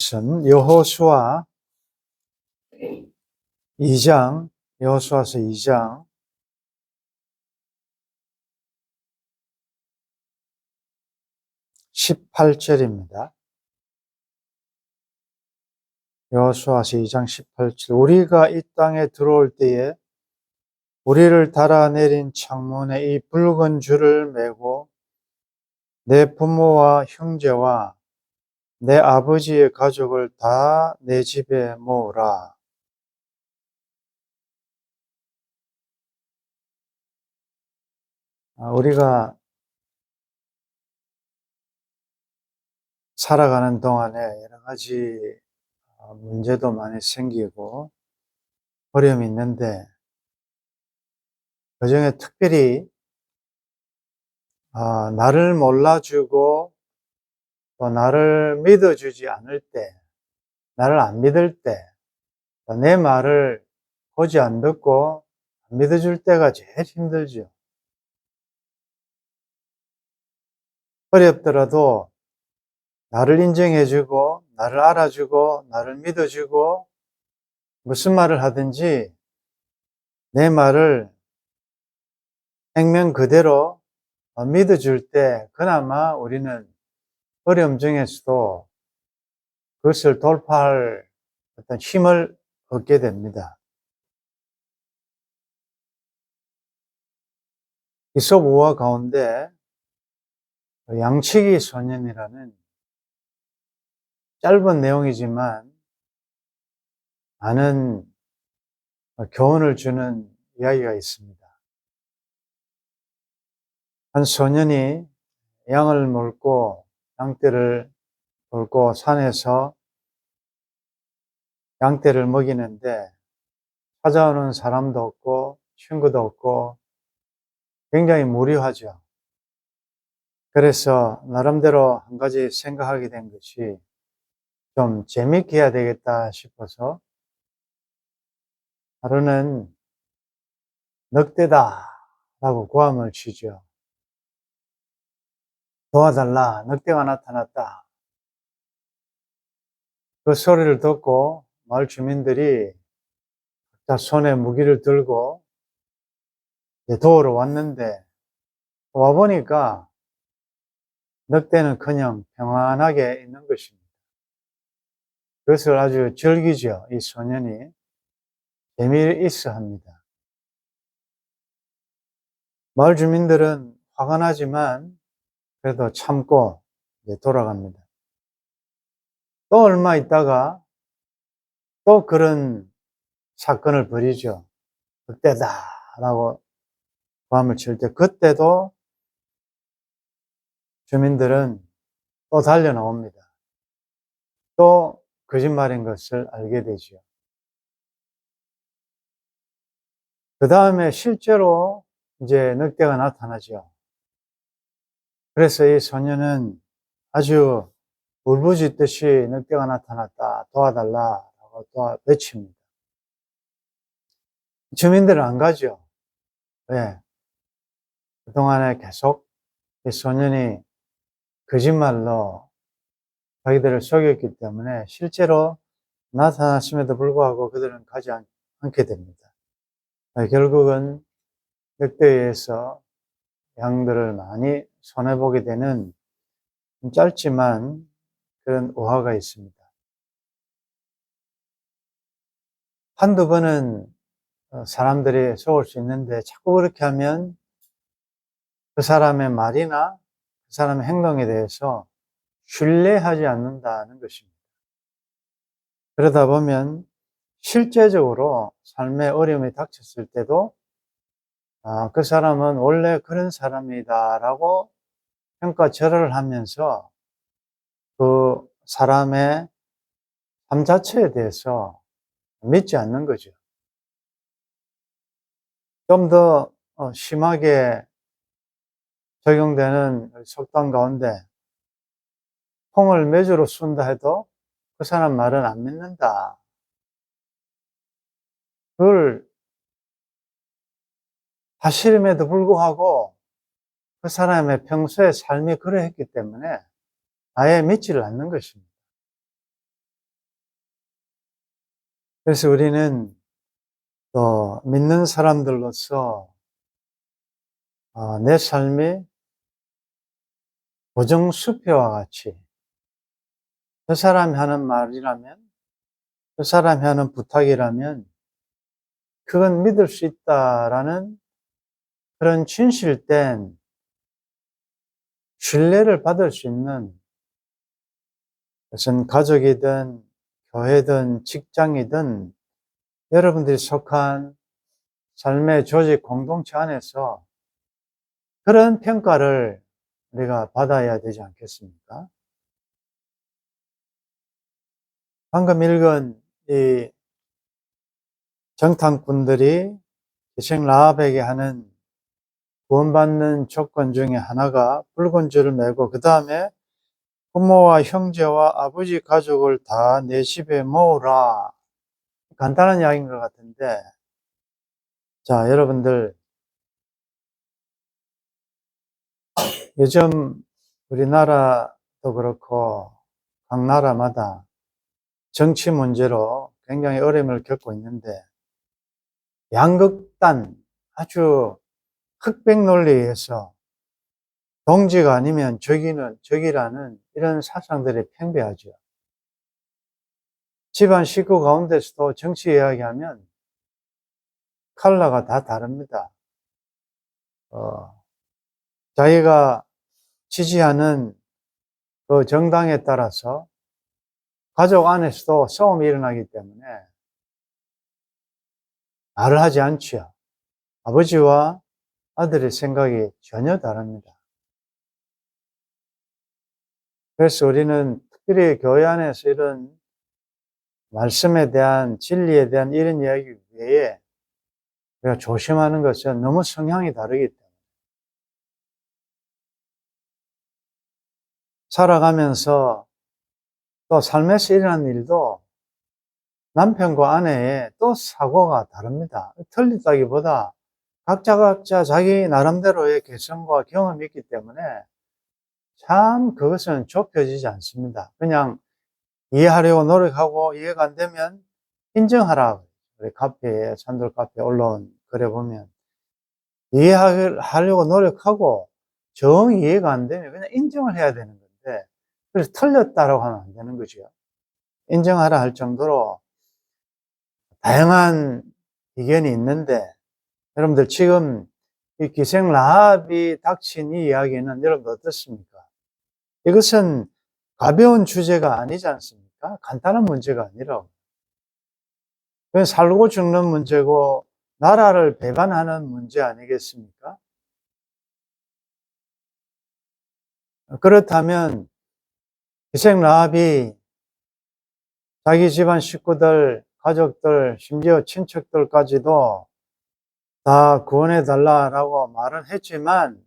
여호수아 2장, 여호수아서 2장 18절입니다. 여호수아서 2장 18절. 우리가 이 땅에 들어올 때에 우리를 달아내린 창문에 이 붉은 줄을 매고 내 부모와 형제와 내 아버지의 가족을 다 내 집에 모으라. 우리가 살아가는 동안에 여러 가지 문제도 많이 생기고 어려움이 있는데 그중에 특별히 나를 몰라주고 또 나를 믿어주지 않을 때, 나를 안 믿을 때, 내 말을 고지 안 듣고 안 믿어줄 때가 제일 힘들죠. 어렵더라도 나를 인정해주고 나를 알아주고 나를 믿어주고 무슨 말을 하든지 내 말을 행명 그대로 믿어줄 때 그나마 우리는 어려움 중에서도 그것을 돌파할 어떤 힘을 얻게 됩니다. 이솝 우화 가운데 양치기 소년이라는 짧은 내용이지만 많은 교훈을 주는 이야기가 있습니다. 한 소년이 양을 몰고 양떼를 몰고 산에서 양떼를 먹이는데 찾아오는 사람도 없고 친구도 없고 굉장히 무료하죠. 그래서 나름대로 한 가지 생각하게 된 것이 좀 재밌게 해야 되겠다 싶어서 하루는 늑대다 라고 고함을 치죠. 도와달라, 늑대가 나타났다. 그 소리를 듣고 마을 주민들이 다 손에 무기를 들고 도우러 왔는데 와보니까 늑대는 그냥 평안하게 있는 것입니다. 그것을 아주 즐기죠. 이 소년이 재미있어 합니다. 마을 주민들은 화가 나지만 그래도 참고 돌아갑니다. 또 얼마 있다가 또 그런 사건을 벌이죠. 늑대다라고 고함을 칠 때 그때도 주민들은 또 달려 나옵니다. 또 거짓말인 것을 알게 되죠. 그 다음에 실제로 이제 늑대가 나타나죠. 그래서 이 소년은 아주 울부짖듯이 늑대가 나타났다, 도와달라라고 외칩니다. 주민들은 안 가죠. 왜? 그동안에 계속 이 소년이 거짓말로 자기들을 속였기 때문에 실제로 나타났음에도 불구하고 그들은 가지 않게 됩니다. 결국은 늑대에 의해서 양들을 많이 손해보게 되는 짧지만 그런 오화가 있습니다. 한두 번은 사람들이 속을 수 있는데 자꾸 그렇게 하면 그 사람의 말이나 그 사람의 행동에 대해서 신뢰하지 않는다는 것입니다. 그러다 보면 실제적으로 삶의 어려움이 닥쳤을 때도 그 사람은 원래 그런 사람이다라고 평가절하를 하면서 그 사람의 삶 자체에 대해서 믿지 않는 거죠. 좀 더 심하게 적용되는 속담 가운데 콩을 매주로 쓴다 해도 그 사람 말은 안 믿는다. 그걸 사실임에도 불구하고 그 사람의 평소의 삶이 그러했기 때문에 아예 믿지를 않는 것입니다. 그래서 우리는 또 믿는 사람들로서 내 삶이 고정수표와 같이 그 사람이 하는 말이라면, 그 사람이 하는 부탁이라면 그건 믿을 수 있다라는 그런 진실된 신뢰를 받을 수 있는, 그것은 가족이든 교회든 직장이든 여러분들이 속한 삶의 조직 공동체 안에서 그런 평가를 우리가 받아야 되지 않겠습니까? 방금 읽은 이 정탐꾼들이 기생 라합에게 하는 구원받는 조건 중에 하나가 붉은 줄을 매고 그 다음에 부모와 형제와 아버지 가족을 다 내 집에 모으라. 간단한 이야기인 것 같은데, 자, 여러분들 요즘 우리나라도 그렇고 각 나라마다 정치 문제로 굉장히 어려움을 겪고 있는데, 양극단, 아주 흑백 논리에서 동지가 아니면 적이라는 이런 사상들이 팽배하죠. 집안 식구 가운데서도 정치 이야기하면 컬러가 다 다릅니다. 자기가 지지하는 그 정당에 따라서 가족 안에서도 싸움이 일어나기 때문에 말을 하지 않죠. 아버지와 아들의 생각이 전혀 다릅니다. 그래서 우리는 특별히 교회 안에서 이런 말씀에 대한, 진리에 대한 이런 이야기 외에 우리가 조심하는 것은 너무 성향이 다르기 때문에, 살아가면서 또 삶에서 일어나는 일도 남편과 아내의 또 사고가 다릅니다. 틀리다기보다 각자 자기 나름대로의 개성과 경험이 있기 때문에 참 그것은 좁혀지지 않습니다. 그냥 이해하려고 노력하고 이해가 안 되면 인정하라. 우리 카페에, 산돌 카페에 올라온 글에 보면 이해하려고 노력하고 정 이해가 안 되면 그냥 인정을 해야 되는 건데, 그래서 틀렸다라고 하면 안 되는 거죠. 인정하라 할 정도로 다양한 의견이 있는데, 여러분들 지금 이 기생 라합이 닥친 이 이야기는 여러분들 어떻습니까? 이것은 가벼운 주제가 아니지 않습니까? 간단한 문제가 아니라고. 그건 살고 죽는 문제고 나라를 배반하는 문제 아니겠습니까? 그렇다면 기생 라합이 자기 집안 식구들, 가족들, 심지어 친척들까지도 다 구원해 달라라고 말은 했지만,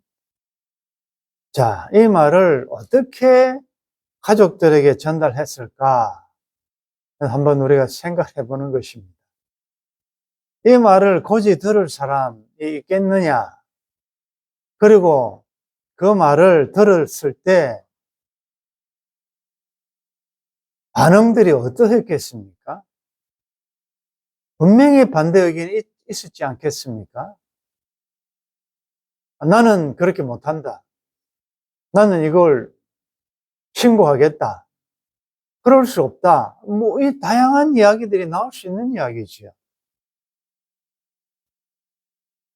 자, 이 말을 어떻게 가족들에게 전달했을까? 한번 우리가 생각해 보는 것입니다. 이 말을 굳이 들을 사람이 있겠느냐? 그리고 그 말을 들었을 때 반응들이 어떠했겠습니까? 분명히 반대 의견이 있었지 않겠습니까? 나는 그렇게 못한다. 나는 이걸 신고하겠다. 그럴 수 없다. 이 다양한 이야기들이 나올 수 있는 이야기지요.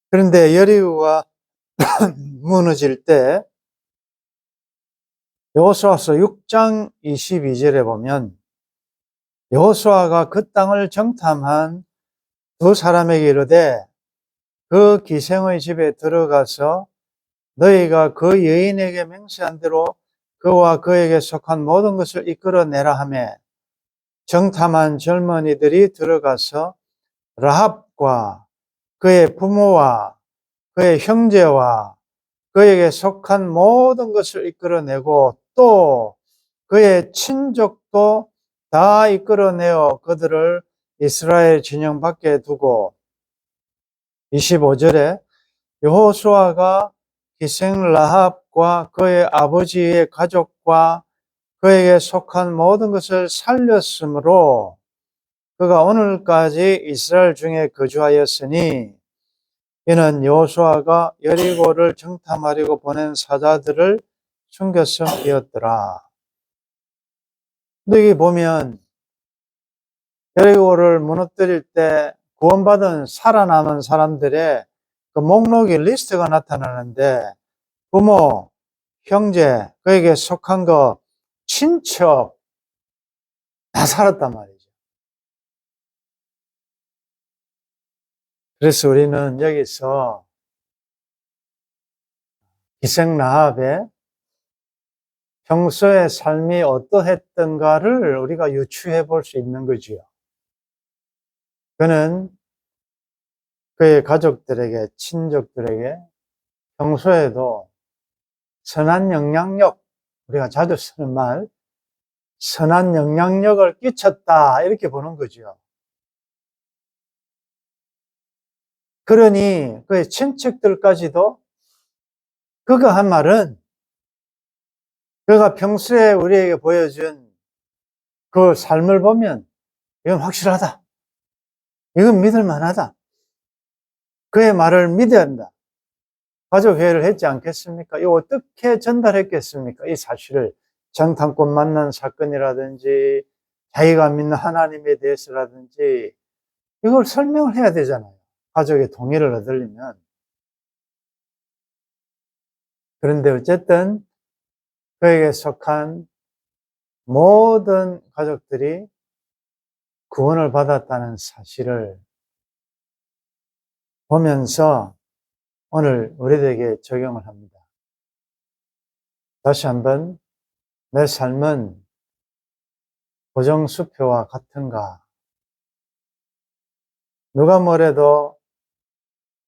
그런데 여리고가 무너질 때 여호수아서 6장 22절에 보면 여호수아가 그 땅을 정탐한 두 사람에게 이르되 그 기생의 집에 들어가서 너희가 그 여인에게 맹세한 대로 그와 그에게 속한 모든 것을 이끌어내라 하며, 정탐한 젊은이들이 들어가서 라합과 그의 부모와 그의 형제와 그에게 속한 모든 것을 이끌어내고 또 그의 친족도 다 이끌어내어 그들을 이스라엘 진영 밖에 두고, 25절에 여호수아가 기생 라합과 그의 아버지의 가족과 그에게 속한 모든 것을 살렸으므로 그가 오늘까지 이스라엘 중에 거주하였으니 이는 여호수아가 여리고를 정탐하려고 보낸 사자들을 숨겼음이었더라. 근데 여기 보면 여리고를 무너뜨릴 때 구원받은 살아남은 사람들의 그 목록의 리스트가 나타나는데 부모, 형제, 그에게 속한 거, 친척 다 살았단 말이죠. 그래서 우리는 여기서 기생 라합의 평소의 삶이 어떠했던가를 우리가 유추해 볼 수 있는 거지요. 그는 그의 가족들에게, 친족들에게 평소에도 선한 영향력, 우리가 자주 쓰는 말, 선한 영향력을 끼쳤다, 이렇게 보는 거죠. 그러니 그의 친척들까지도 그가 한 말은 그가 평소에 우리에게 보여준 그 삶을 보면 이건 확실하다. 이건 믿을 만하다. 그의 말을 믿어야 한다. 가족회의를 했지 않겠습니까? 이거 어떻게 전달했겠습니까? 이 사실을 정탐꾼 만난 사건이라든지 자기가 믿는 하나님에 대해서라든지 이걸 설명을 해야 되잖아요. 가족의 동의를 얻으려면. 그런데 어쨌든 그에게 속한 모든 가족들이 구원을 받았다는 사실을 보면서 오늘 우리에게 적용을 합니다. 다시 한번 내 삶은 고정수표와 같은가? 누가 뭐래도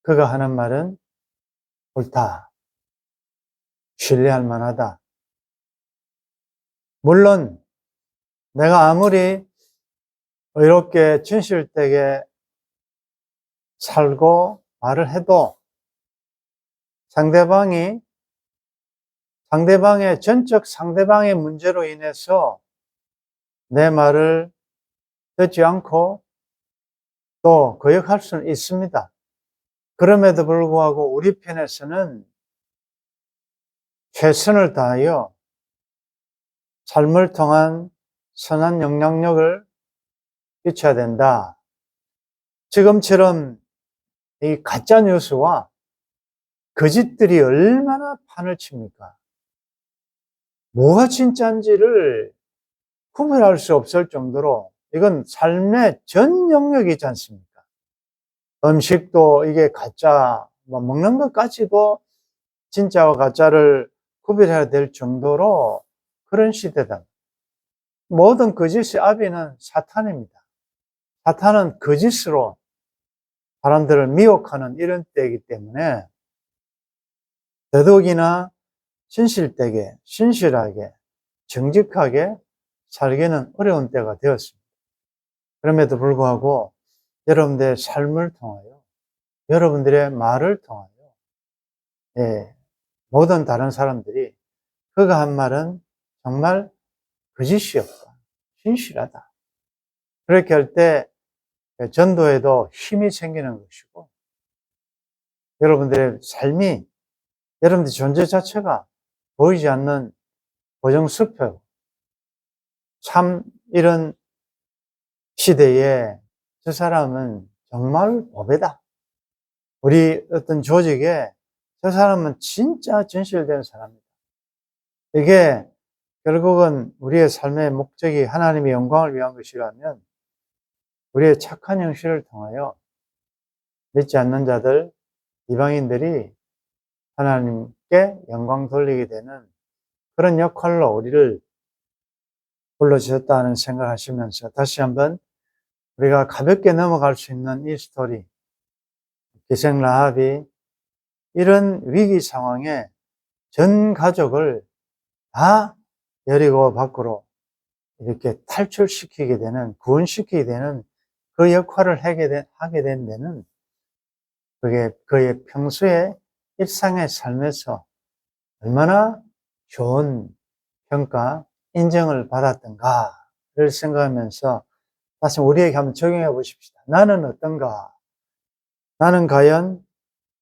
그가 하는 말은 옳다. 신뢰할 만하다. 물론 내가 아무리 의롭게 진실되게 살고 말을 해도 상대방의 전적 상대방의 문제로 인해서 내 말을 듣지 않고 또 거역할 수는 있습니다. 그럼에도 불구하고 우리 편에서는 최선을 다하여 삶을 통한 선한 영향력을 끼쳐야 된다. 지금처럼 이 가짜 뉴스와 거짓들이 얼마나 판을 칩니까? 뭐가 진짜인지를 구별할 수 없을 정도로 이건 삶의 전 영역이지 않습니까? 음식도 이게 가짜, 먹는 것까지도 진짜와 가짜를 구별해야 될 정도로 그런 시대다. 모든 거짓의 아비는 사탄입니다. 사탄은 거짓으로 사람들을 미혹하는 이런 때이기 때문에 더더욱이나 진실되게, 신실하게, 정직하게 살기는 어려운 때가 되었습니다. 그럼에도 불구하고 여러분들의 삶을 통하여, 여러분들의 말을 통하여 모든 다른 사람들이 그가 한 말은 정말 거짓이 없다, 신실하다. 그렇게 할 때 전도에도 힘이 생기는 것이고 여러분들의 삶이, 여러분들 존재 자체가 보이지 않는 고정수표, 참 이런 시대에 저 사람은 정말 보배다. 우리 어떤 조직에 저 사람은 진짜 진실된 사람이다. 이게 결국은 우리의 삶의 목적이 하나님의 영광을 위한 것이라면 우리의 착한 형식을 통하여 믿지 않는 자들, 이방인들이 하나님께 영광 돌리게 되는 그런 역할로 우리를 불러주셨다는 생각을 하시면서 다시 한번 우리가 가볍게 넘어갈 수 있는 이 스토리, 기생 라합이 이런 위기 상황에 전 가족을 다 여리고 밖으로 이렇게 탈출시키게 되는, 구원시키게 되는 그 역할을 하게 된 데는 그게 그의 평소의 일상의 삶에서 얼마나 좋은 평가, 인정을 받았던가를 생각하면서 다시 우리에게 한번 적용해 보십시다. 나는 어떤가? 나는 과연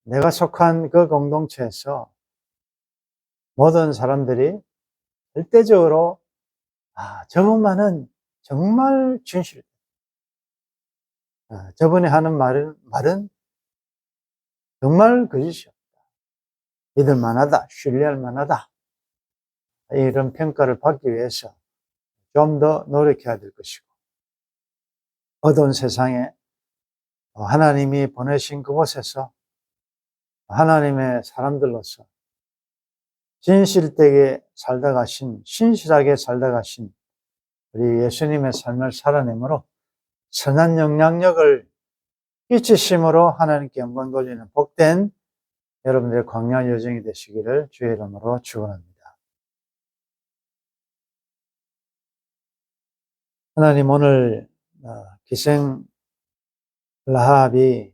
내가 속한 그 공동체에서 모든 사람들이 절대적으로 저분만은 정말 진실. 저분이 하는 말은 정말 거짓이요. 믿을 만하다, 신뢰할 만하다. 이런 평가를 받기 위해서 좀 더 노력해야 될 것이고, 어두운 세상에 하나님이 보내신 그곳에서 하나님의 사람들로서 진실되게 살다 가신, 신실하게 살다 가신 우리 예수님의 삶을 살아내므로 선한 영향력을 끼치심으로 하나님께 영광 돌리는 복된 여러분들의 광야 여정이 되시기를 주의 이름으로 축원합니다. 하나님, 오늘 기생 라합이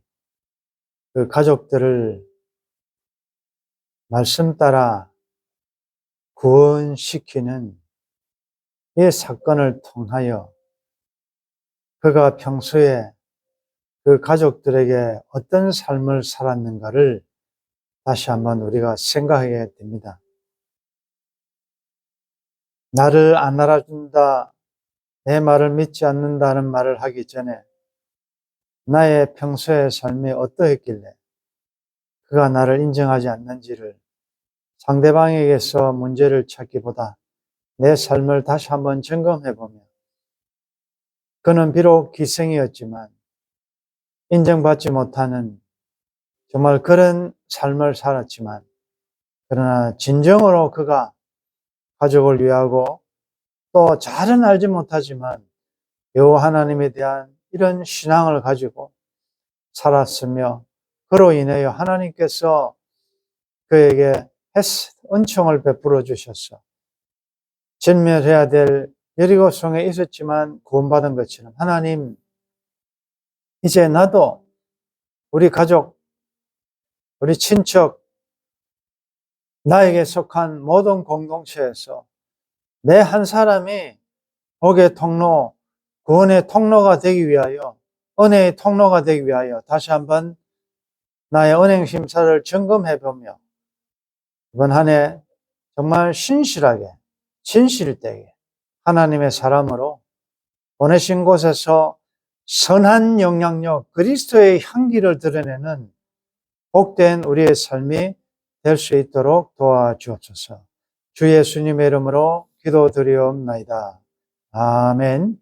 그 가족들을 말씀 따라 구원시키는 이 사건을 통하여 그가 평소에 그 가족들에게 어떤 삶을 살았는가를 다시 한번 우리가 생각하게 됩니다. 나를 안 알아준다, 내 말을 믿지 않는다는 말을 하기 전에 나의 평소의 삶이 어떠했길래 그가 나를 인정하지 않는지를 상대방에게서 문제를 찾기보다 내 삶을 다시 한번 점검해보며, 그는 비록 기생이었지만 인정받지 못하는 정말 그런 삶을 살았지만, 그러나 진정으로 그가 가족을 위하고 또 잘은 알지 못하지만 여호와 하나님에 대한 이런 신앙을 가지고 살았으며, 그로 인하여 하나님께서 그에게 은총을 베풀어 주셔서 진멸해야 될 여리고성에 있었지만 구원받은 것처럼, 하나님, 이제 나도 우리 가족, 우리 친척, 나에게 속한 모든 공동체에서 내 한 사람이 복의 통로, 구원의 통로가 되기 위하여, 은혜의 통로가 되기 위하여 다시 한번 나의 은행 심사를 점검해보며 이번 한 해 정말 신실하게, 진실되게 하나님의 사람으로 보내신 곳에서 선한 영향력, 그리스도의 향기를 드러내는 복된 우리의 삶이 될 수 있도록 도와주옵소서. 주 예수님의 이름으로 기도드리옵나이다. 아멘.